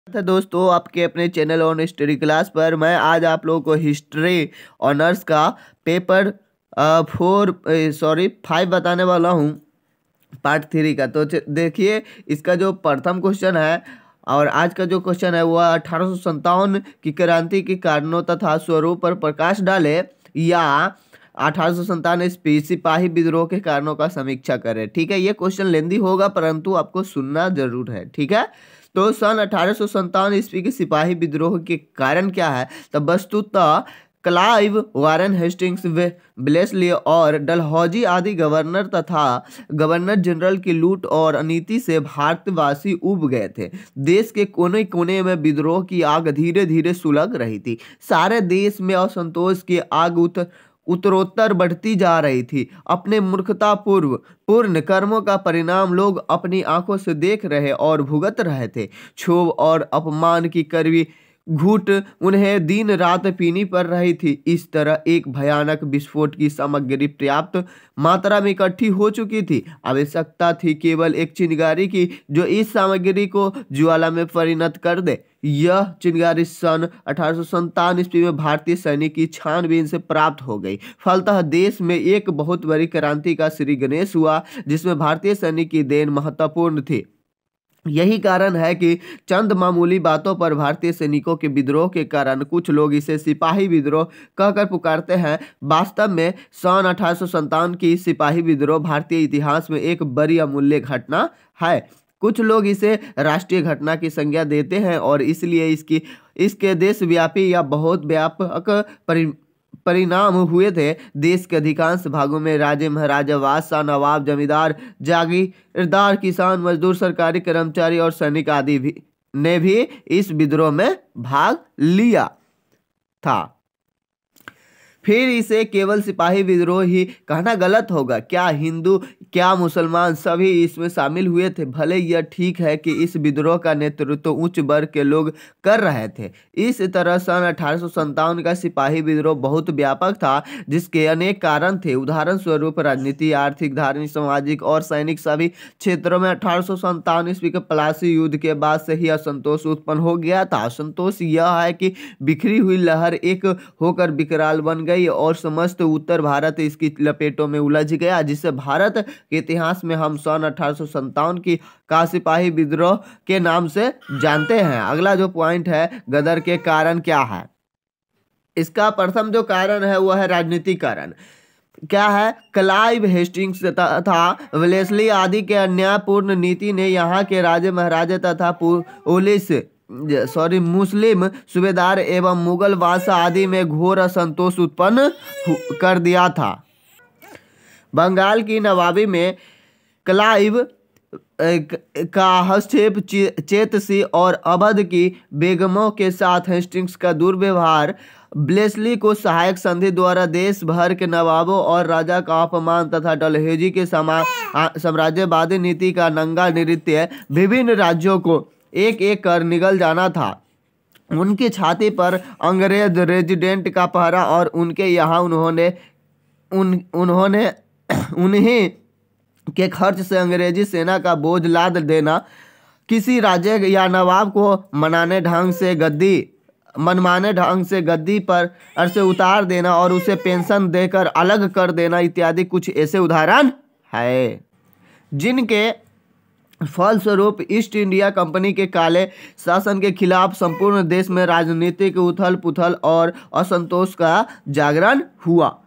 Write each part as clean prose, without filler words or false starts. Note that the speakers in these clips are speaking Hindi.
था दोस्तों आपके अपने चैनल ऑन हिस्ट्री क्लास पर मैं आज आप लोगों को हिस्ट्री ऑनर्स का पेपर 5 बताने वाला हूँ पार्ट 3 का। तो देखिए इसका जो प्रथम क्वेश्चन है और आज का जो क्वेश्चन है वह 1857 की क्रांति के कारणों तथा स्वरूप पर प्रकाश डाले या 1857 ईस्वी सिपाही विद्रोह के कारणों का समीक्षा करें। ठीक है, ये क्वेश्चन लेंदी होगा परंतु आपको सुनना जरूर है। ठीक है, तो सन 1857 ईस्वी के सिपाही विद्रोह के कारण क्या है, तो वस्तुतः क्लाइव, वारेन हेस्टिंग्स, ब्लेसली और डलहौजी आदि गवर्नर तथा गवर्नर जनरल की लूट और अनीति से भारतवासी उब गए थे। देश के कोने कोने में विद्रोह की आग धीरे धीरे सुलग रही थी। सारे देश में असंतोष की आग उत्तरोत्तर बढ़ती जा रही थी। अपने पूर्ण कर्मों का परिणाम लोग अपनी आंखों से देख रहे और भुगत रहे थे। क्षोभ और अपमान की कड़वी घूंट उन्हें दिन रात पीनी पड़ रही थी। इस तरह एक भयानक विस्फोट की सामग्री पर्याप्त मात्रा में इकट्ठी हो चुकी थी। आवश्यकता थी केवल एक चिंगारी की जो इस सामग्री को ज्वाला में परिणत कर दे। यह चिंगारी सन 1857 ईस्वी में भारतीय सैनिक की छानबीन से प्राप्त हो गई। फलतः देश में एक बहुत बड़ी क्रांति का श्री गणेश हुआ जिसमें भारतीय सैनिक की देन महत्वपूर्ण थी। यही कारण है कि चंद मामूली बातों पर भारतीय सैनिकों के विद्रोह के कारण कुछ लोग इसे सिपाही विद्रोह कहकर पुकारते हैं। वास्तव में सन 1857 की सिपाही विद्रोह भारतीय इतिहास में एक बड़ी अमूल्य घटना है। कुछ लोग इसे राष्ट्रीय घटना की संज्ञा देते हैं और इसलिए इसके देशव्यापी या बहुत व्यापक परिणाम हुए थे। देश के अधिकांश भागों में राजे, महाराजा, बादशाह, नवाब, जमींदार, जागीरदार, किसान, मजदूर, सरकारी कर्मचारी और सैनिक आदि ने भी इस विद्रोह में भाग लिया था। फिर इसे केवल सिपाही विद्रोह ही कहना गलत होगा। क्या हिंदू, क्या मुसलमान सभी इसमें शामिल हुए थे। भले यह ठीक है कि इस विद्रोह का नेतृत्व उच्च वर्ग के लोग कर रहे थे। इस तरह सन 1857 का सिपाही विद्रोह बहुत व्यापक था जिसके अनेक कारण थे। उदाहरण स्वरूप राजनीति, आर्थिक, धार्मिक, सामाजिक और सैनिक सभी क्षेत्रों में 1857 ईस्वी के प्लासी युद्ध के बाद से ही असंतोष उत्पन्न हो गया था। असंतोष यह है कि बिखरी हुई लहर एक होकर विकराल बन गई और समस्त उत्तर भारत इसकी लपेटों में उलझ गया, जिसे भारत के इतिहास में हम सन 1857 की का सिपाही विद्रोह के नाम से जानते हैं। अगला जो पॉइंट है, गदर के कारण क्या है। इसका प्रथम जो कारण है वह है राजनीतिक कारण। क्या है, क्लाइव हेस्टिंग्स तथा वेलेस्ली आदि के अन्यायपूर्ण नीति ने यहाँ के राजे, महाराजे तथा मुस्लिम सूबेदार एवं मुगल बादशाह आदि में घोर असंतोष उत्पन्न कर दिया था। बंगाल की नवाबी में क्लाइव का हस्तक्षेप, चेतसी और अवध की बेगमों के साथ हेस्टिंग्स का दुर्व्यवहार, ब्लेसली को सहायक संधि द्वारा देश भर के नवाबों और राजा का अपमान तथा डलहौजी के साम्राज्यवादी नीति का नंगा नृत्य विभिन्न राज्यों को एक एक कर निगल जाना था। उनकी छाती पर अंग्रेज रेजिडेंट का पहरा और उनके यहाँ उन्हीं के खर्च से अंग्रेजी सेना का बोझ लाद देना, किसी राजे या नवाब को मनमाने ढंग से गद्दी पर से उतार देना और उसे पेंशन देकर अलग कर देना इत्यादि कुछ ऐसे उदाहरण है जिनके फलस्वरूप ईस्ट इंडिया कंपनी के काले शासन के खिलाफ संपूर्ण देश में राजनीतिक उथल पुथल और असंतोष का जागरण हुआ।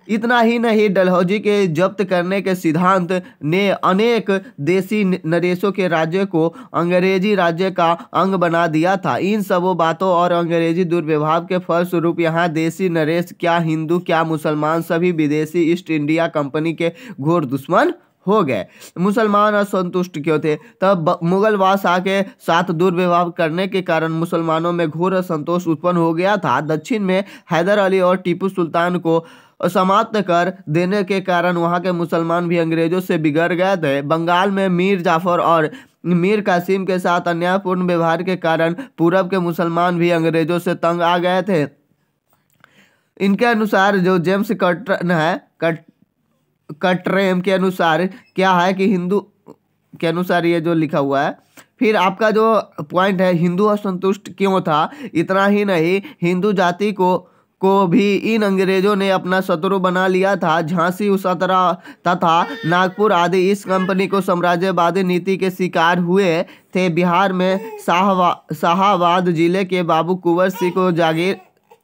इतना ही नहीं, डलहौजी के जब्त करने के सिद्धांत ने अनेक देसी नरेशों के राज्य को अंग्रेजी राज्य का अंग बना दिया था। इन सब बातों और अंग्रेजी दुर्व्यवहार के फलस्वरूप यहाँ देसी नरेश, क्या हिंदू क्या मुसलमान, सभी विदेशी ईस्ट इंडिया कंपनी के घोर दुश्मन हो गए। मुसलमान असंतुष्ट क्यों थे, तब मुगल बादशाह के साथ दुर्व्यवहार करने के कारण मुसलमानों में घोर असंतोष उत्पन्न हो गया था। दक्षिण में हैदर अली और टीपू सुल्तान को समाप्त कर देने के कारण वहां के मुसलमान भी अंग्रेजों से बिगड़ गए थे। बंगाल में मीर जाफर और मीर कासिम के साथ अन्यायपूर्ण व्यवहार के कारण पूरब के मुसलमान भी अंग्रेजों से तंग आ गए थे। इनके अनुसार जो जेम्स कटरेम के अनुसार क्या है कि हिंदू के अनुसार ये जो लिखा हुआ है, फिर आपका जो पॉइंट है हिंदू असंतुष्ट क्यों था, इतना ही नहीं, हिंदू जाति को भी इन अंग्रेजों ने अपना शत्रु बना लिया था। झांसी उसतरा तथा नागपुर आदि इस कंपनी को साम्राज्यवादी नीति के शिकार हुए थे। बिहार में शाहाबाद जिले के बाबू कुंवर सिंह को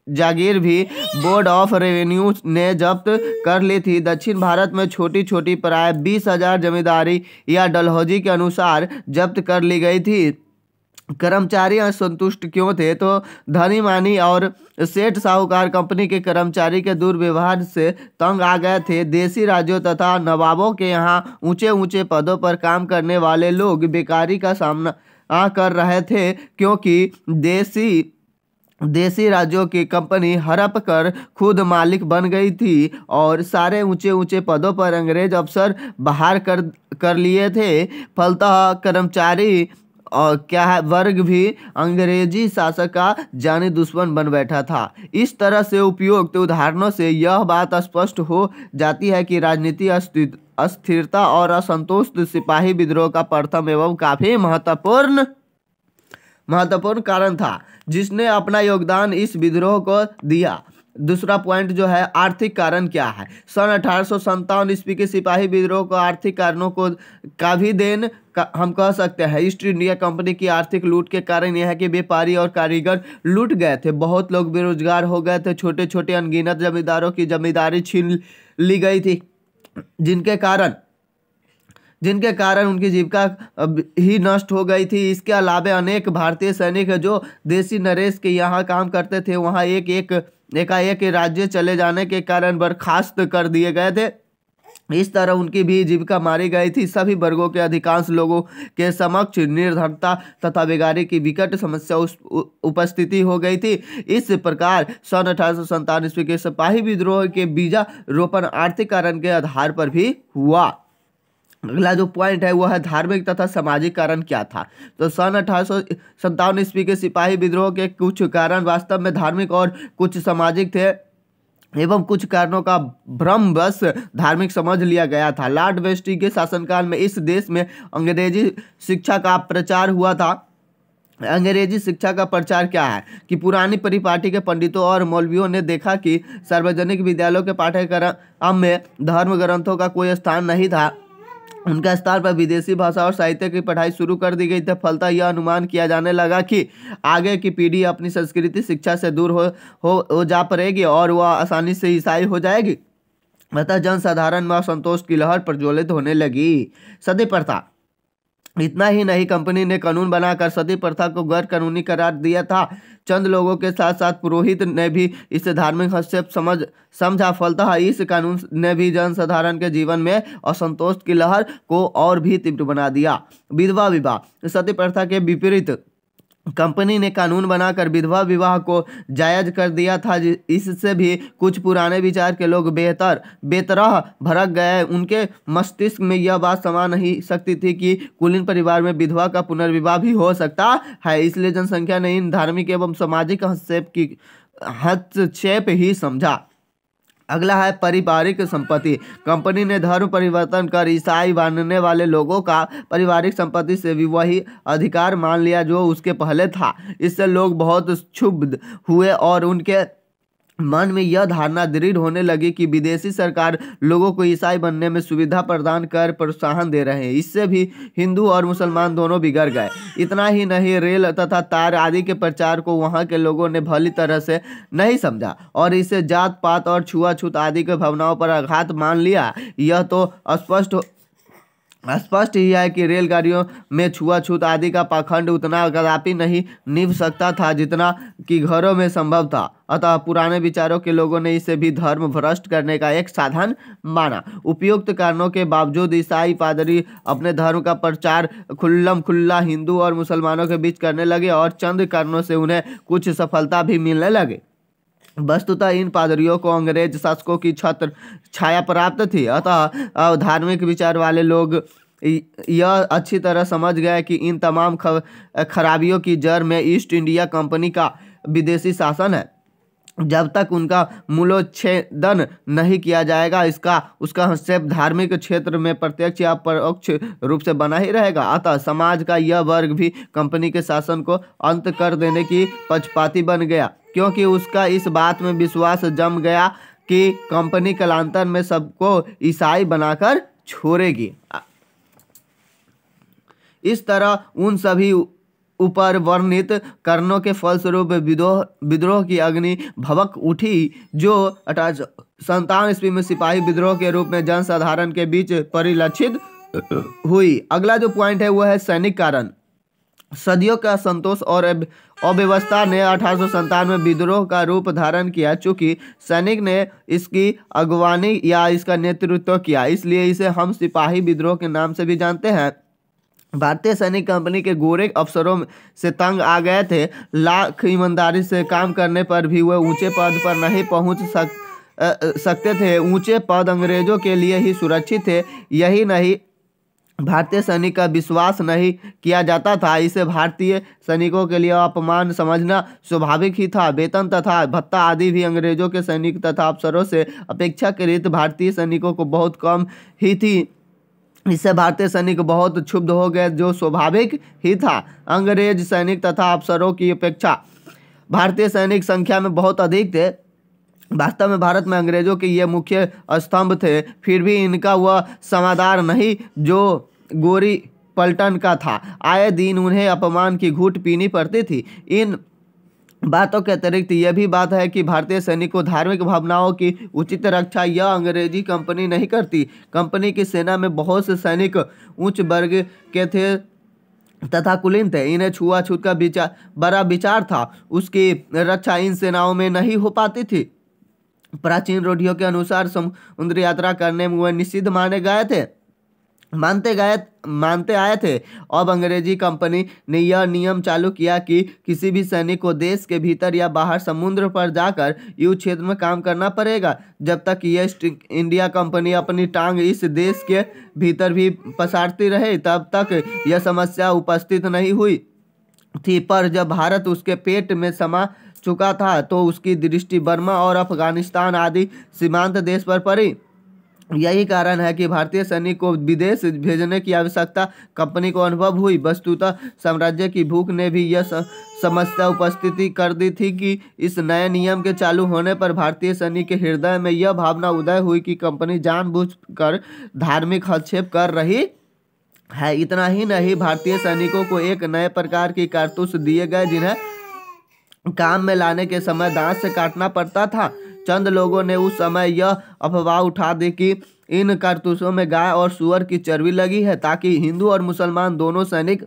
जागीर भी बोर्ड ऑफ रेवेन्यू ने जब्त कर ली थी। दक्षिण भारत में छोटी छोटी प्राय 20,000 जमींदारी या डलहौजी के अनुसार जब्त कर ली गई थी। कर्मचारी असंतुष्ट क्यों थे, तो धनी मानी और सेठ साहूकार कंपनी के कर्मचारी के दुर्व्यवहार से तंग आ गए थे। देसी राज्यों तथा नवाबों के यहाँ ऊंचे ऊंचे पदों पर काम करने वाले लोग बेकारी का सामना कर रहे थे, क्योंकि देसी राज्यों की कंपनी हड़प कर खुद मालिक बन गई थी और सारे ऊंचे ऊंचे पदों पर अंग्रेज अफसर बहार कर लिए थे। फलतः कर्मचारी और क्या है वर्ग भी अंग्रेजी शासक का जानी दुश्मन बन बैठा था। इस तरह से उपयुक्त उदाहरणों से यह बात स्पष्ट हो जाती है कि राजनीति अस्थिरता और असंतोष सिपाही विद्रोह का प्रथम एवं काफी महत्वपूर्ण कारण था, जिसने अपना योगदान इस विद्रोह को दिया। दूसरा पॉइंट जो है आर्थिक कारण क्या है। सन 1857 ईस्वी के सिपाही विद्रोह को आर्थिक कारणों का भी देन हम कह सकते हैं। ईस्ट इंडिया कंपनी की आर्थिक लूट के कारण यह है कि व्यापारी और कारीगर लूट गए थे, बहुत लोग बेरोजगार हो गए थे, छोटे छोटे अनगिनत जमींदारों की जमींदारी छीन ली गई थी, जिनके कारण उनकी जीविका ही नष्ट हो गई थी। इसके अलावा अनेक भारतीय सैनिक जो देसी नरेश के यहाँ काम करते थे वहाँ एकाएक राज्य चले जाने के कारण बर्खास्त कर दिए गए थे। इस तरह उनकी भी जीविका मारी गई थी। सभी वर्गों के अधिकांश लोगों के समक्ष निर्धनता तथा बेगारी की विकट समस्या उपस्थिति हो गई थी। इस प्रकार सन 1857 ईस्वी के सिपाही विद्रोह के बीजारोपण आर्थिक कारण के आधार पर भी हुआ। अगला जो पॉइंट है वह है धार्मिक तथा सामाजिक कारण क्या था। तो सन 1857 ईस्वी के सिपाही विद्रोह के कुछ कारण वास्तव में धार्मिक और कुछ सामाजिक थे एवं कुछ कारणों का भ्रमवश धार्मिक समझ लिया गया था। लॉर्ड वेस्टी के शासनकाल में इस देश में अंग्रेजी शिक्षा का प्रचार हुआ था। अंग्रेजी शिक्षा का प्रचार क्या है कि पुरानी परिपाटी के पंडितों और मौलवियों ने देखा कि सार्वजनिक विद्यालयों के पाठ्यक्रम में धर्म ग्रंथों का कोई स्थान नहीं था। उनका स्थान पर विदेशी भाषा और साहित्य की पढ़ाई शुरू कर दी गई थी। फलतः यह अनुमान किया जाने लगा कि आगे की पीढ़ी अपनी संस्कृति शिक्षा से दूर हो जा पड़ेगी और वह आसानी से ईसाई हो जाएगी। अतः जनसाधारण में असंतोष की लहर प्रज्वलित होने लगी। सती प्रथा, इतना ही नहीं, कंपनी ने कानून बनाकर सती प्रथा को गैर कानूनी करार दिया था। चंद लोगों के साथ साथ पुरोहित ने भी इसे धार्मिक हस्तक्षेप समझा। फलतः इस कानून ने भी जनसाधारण के जीवन में असंतोष की लहर को और भी तीव्र बना दिया। विधवा विवाह, सती प्रथा के विपरीत कंपनी ने कानून बनाकर विधवा विवाह को जायज कर दिया था। इससे भी कुछ पुराने विचार के लोग बेतरह भड़क गए। उनके मस्तिष्क में यह बात समा नहीं सकती थी कि कुलीन परिवार में विधवा का पुनर्विवाह भी हो सकता है। इसलिए जनसंख्या ने इन धार्मिक एवं सामाजिक हस्तक्षेप ही समझा। अगला है पारिवारिक संपत्ति। कंपनी ने धर्म परिवर्तन कर ईसाई मानने वाले लोगों का पारिवारिक संपत्ति से भी वही अधिकार मान लिया जो उसके पहले था। इससे लोग बहुत क्षुब्ध हुए और उनके मन में यह धारणा दृढ़ होने लगी कि विदेशी सरकार लोगों को ईसाई बनने में सुविधा प्रदान कर प्रोत्साहन दे रहे हैं। इससे भी हिंदू और मुसलमान दोनों बिगड़ गए। इतना ही नहीं, रेल तथा तार आदि के प्रचार को वहां के लोगों ने भली तरह से नहीं समझा और इसे जात पात और छुआछूत आदि के भावनाओं पर आघात मान लिया। यह तो स्पष्ट ही है कि रेलगाड़ियों में छुआछूत आदि का पाखंड उतना कदापि नहीं निभ सकता था जितना कि घरों में संभव था। अतः पुराने विचारों के लोगों ने इसे भी धर्म भ्रष्ट करने का एक साधन माना। उपयुक्त कारणों के बावजूद ईसाई पादरी अपने धर्म का प्रचार खुल्लम खुल्ला हिंदू और मुसलमानों के बीच करने लगे और चंद कारणों से उन्हें कुछ सफलता भी मिलने लगे। वस्तुतः इन पादरियों को अंग्रेज शासकों की छत्र छाया प्राप्त थी। अतः धार्मिक विचार वाले लोग यह अच्छी तरह समझ गए कि इन तमाम खराबियों की जड़ में ईस्ट इंडिया कंपनी का विदेशी शासन है। जब तक उनका मूल्योच्छेदन नहीं किया जाएगा उसका हस्तक्षेप धार्मिक क्षेत्र में प्रत्यक्ष या परोक्ष रूप से बना ही रहेगा। अतः समाज का यह वर्ग भी कंपनी के शासन को अंत कर देने की पक्षपाती बन गया, क्योंकि उसका इस बात में विश्वास जम गया कि कंपनी कालांतर में सबको ईसाई बनाकर छोड़ेगी। इस तरह उन सभी ऊपर वर्णित कारणों के फलस्वरूप विद्रोह की अग्नि भभक उठी, जो 1857 ईस्वी में सिपाही विद्रोह के रूप में जनसाधारण के बीच परिलक्षित हुई। अगला जो पॉइंट है वो है सैनिक कारण। सदियों का असंतोष और अव्यवस्था ने 1857 में विद्रोह का रूप धारण किया। चूंकि सैनिक ने इसकी अगवानी या इसका नेतृत्व किया, इसलिए इसे हम सिपाही विद्रोह के नाम से भी जानते हैं। भारतीय सैनिक कंपनी के गोरे अफसरों से तंग आ गए थे। लाख ईमानदारी से काम करने पर भी वह ऊंचे पद पर नहीं पहुंच सकते थे। ऊंचे पद अंग्रेजों के लिए ही सुरक्षित थे। यही नहीं, भारतीय सैनिक का विश्वास नहीं किया जाता था। इसे भारतीय सैनिकों के लिए अपमान समझना स्वाभाविक ही था। वेतन तथा भत्ता आदि भी अंग्रेजों के सैनिक तथा अफसरों से अपेक्षाकृत भारतीय सैनिकों को बहुत कम ही थी। इससे भारतीय सैनिक बहुत क्षुब्ध हो गए, जो स्वाभाविक ही था। अंग्रेज सैनिक तथा अफसरों की अपेक्षा भारतीय सैनिक संख्या में बहुत अधिक थे। वास्तव में भारत में अंग्रेजों के ये मुख्य स्तंभ थे, फिर भी इनका वह समादार नहीं जो गोरी पलटन का था। आए दिन उन्हें अपमान की घूंट पीनी पड़ती थी। इन बातों के अतिरिक्त यह भी बात है कि भारतीय सैनिक को धार्मिक भावनाओं की उचित रक्षा यह अंग्रेजी कंपनी नहीं करती। कंपनी की सेना में बहुत से सैनिक उच्च वर्ग के थे तथा कुलीन थे। इन्हें छुआछूत का बड़ा विचार था। उसकी रक्षा इन सेनाओं में नहीं हो पाती थी। प्राचीन रूढ़ियों के अनुसार समुद्र यात्रा करने में वह निषिद्ध मानते आए थे। अब अंग्रेजी कंपनी ने यह नियम चालू किया कि किसी भी सैनिक को देश के भीतर या बाहर समुद्र पर जाकर युद्ध क्षेत्र में काम करना पड़ेगा। जब तक ईस्ट इंडिया कंपनी अपनी टांग इस देश के भीतर भी पसारती रहे, तब तक यह समस्या उपस्थित नहीं हुई थी। पर जब भारत उसके पेट में समा चुका था तो उसकी दृष्टि बर्मा और अफगानिस्तान आदि सीमांत देश पर पड़ी। यही कारण है कि भारतीय सैनिक को विदेश भेजने की आवश्यकता कंपनी को अनुभव हुई। वस्तुतः साम्राज्य की भूख ने भी यह समस्या उपस्थिति कर दी थी कि इस नए नियम के चालू होने पर भारतीय सैनिक के हृदय में यह भावना उदय हुई कि कंपनी जानबूझकर धार्मिक हस्तक्षेप कर रही है। इतना ही नहीं, भारतीय सैनिकों को एक नए प्रकार की कारतूस दिए गए जिन्हें काम में लाने के समय दांत से काटना पड़ता था। चंद लोगों ने उस समय यह अफवाह उठा दी कि इन कारतूसों में गाय और सूअर की चर्बी लगी है, ताकि हिंदू और मुसलमान दोनों सैनिक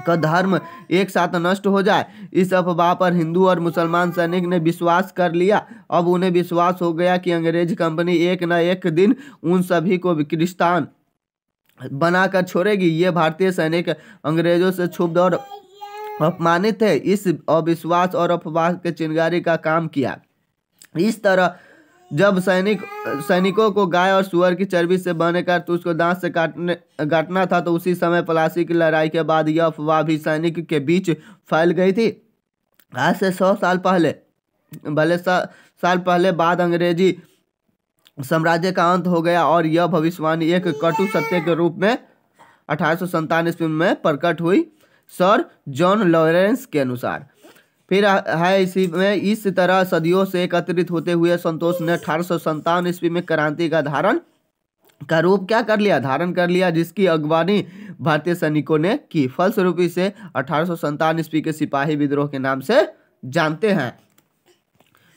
का धर्म एक साथ नष्ट हो जाए। इस अफवाह पर हिंदू और मुसलमान सैनिक ने विश्वास कर लिया। अब उन्हें विश्वास हो गया कि अंग्रेज कंपनी एक न एक दिन उन सभी को क्रिस्तान बनाकर छोड़ेगी। ये भारतीय सैनिक अंग्रेजों से क्षुब्ध और अपमानित थे। इस अविश्वास और अफवाह के चिंगारी का काम किया। इस तरह जब सैनिकों को गाय और सुअर की चर्बी से बने कारतूस को दांत से काटना था, तो उसी समय प्लासी की लड़ाई के बाद यह अफवाह भी सैनिक के बीच फैल गई थी। आज से 100 साल पहले बाद अंग्रेजी साम्राज्य का अंत हो गया और यह भविष्यवाणी एक कटु सत्य के रूप में 1857 ईस्वी में प्रकट हुई, सर जॉन लॉरेंस के अनुसार। फिर है इसी में इस तरह सदियों से एकत्रित होते हुए संतोष ने 1857 ईस्वी में क्रांति का रूप धारण कर लिया, जिसकी अगवानी भारतीय सैनिकों ने की। फलस्वरूप इसे 1857 ईस्वी के सिपाही विद्रोह के नाम से जानते हैं।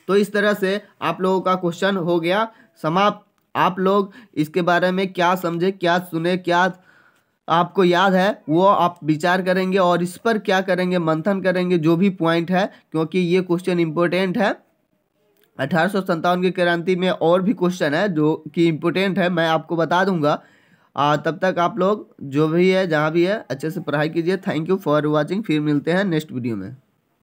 तो इस तरह से आप लोगों का क्वेश्चन हो गया समाप्त। आप लोग इसके बारे में क्या समझे, क्या सुने, क्या आपको याद है, वो आप विचार करेंगे और इस पर क्या करेंगे, मंथन करेंगे जो भी पॉइंट है, क्योंकि ये क्वेश्चन इंपॉर्टेंट है। 1857 की क्रांति में और भी क्वेश्चन है जो कि इम्पोर्टेंट है, मैं आपको बता दूंगा। तब तक आप लोग जो भी है जहाँ भी है अच्छे से पढ़ाई कीजिए। Thank you for watching. फिर मिलते हैं नेक्स्ट वीडियो में।